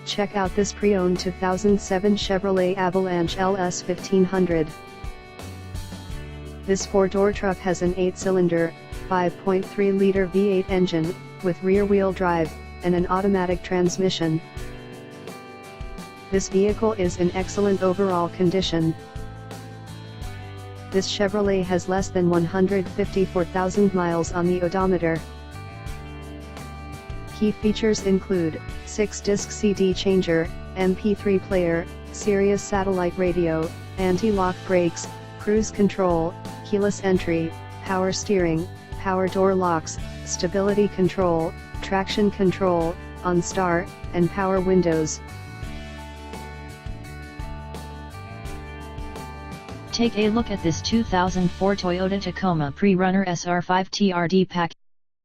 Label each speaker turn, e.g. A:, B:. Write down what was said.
A: Check out this pre-owned 2007 Chevrolet Avalanche LS 1500. This four-door truck has an 8-cylinder, 5.3-liter V8 engine, with rear-wheel drive, and an automatic transmission. This vehicle is in excellent overall condition. This Chevrolet has less than 154,000 miles on the odometer. Key features include 6-disc CD changer, MP3 player, Sirius satellite radio, anti-lock brakes, cruise control, keyless entry, power steering, power door locks, stability control, traction control, OnStar, and power windows.
B: Take a look at this 2004 Toyota Tacoma Pre-Runner SR5 TRD pack.